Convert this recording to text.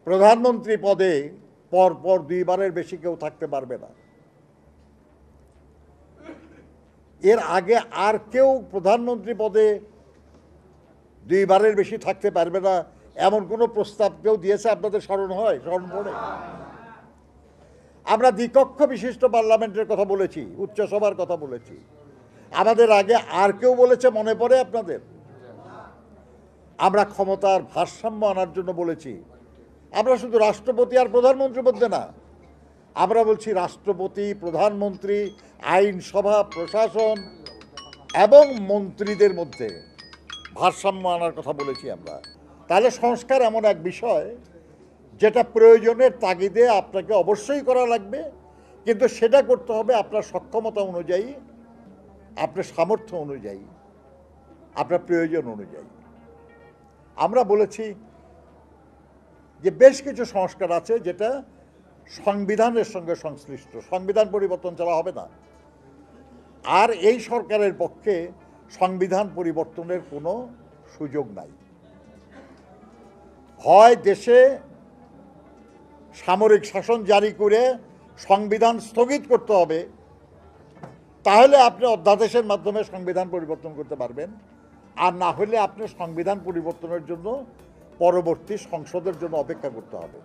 প্রধানমন্ত্রী পদে পরপর দুইবারের বেশি কেউ থাকতে পারবে না। এর আগে আর কেউ প্রধানমন্ত্রী পদে দুইবারের বেশি থাকতে পারবে না এমন কোনো প্রস্তাব কেউ দিয়েছে আপনাদের স্মরণ পড়ে? আমরা দ্বিকক্ষ বিশিষ্ট পার্লামেন্টের কথা বলেছি, উচ্চসভার কথা বলেছি। আমাদের আগে আর কেউ বলেছে মনে পড়ে আপনাদের? আমরা ক্ষমতার ভারসাম্য আনার জন্য বলেছি। আমরা শুধু রাষ্ট্রপতি আর প্রধানমন্ত্রীর মধ্যে না, আমরা বলছি রাষ্ট্রপতি, প্রধানমন্ত্রী, আইনসভা, প্রশাসন এবং মন্ত্রীদের মধ্যে ভারসাম্য আনার কথা বলেছি আমরা। তাহলে সংস্কার এমন এক বিষয় যেটা প্রয়োজনের তাগিদে আপনাকে অবশ্যই করা লাগবে, কিন্তু সেটা করতে হবে আপনার সক্ষমতা অনুযায়ী, আপনার সামর্থ্য অনুযায়ী, আপনার প্রয়োজন অনুযায়ী। আমরা বলেছি যে বেশ কিছু সংস্কার আছে যেটা সংবিধানের সঙ্গে সংশ্লিষ্ট, সংবিধান পরিবর্তন ছাড়া হবে না। আর এই সরকারের পক্ষে সংবিধান পরিবর্তনের কোনো সুযোগ নাই। হয় দেশে সামরিক শাসন জারি করে সংবিধান স্থগিত করতে হবে, তাহলে আপনি অধ্যাদেশের মাধ্যমে সংবিধান পরিবর্তন করতে পারবেন, আর না হলে আপনি সংবিধান পরিবর্তনের জন্য পরবর্তী সংসদের জন্য অপেক্ষা করতে হবে।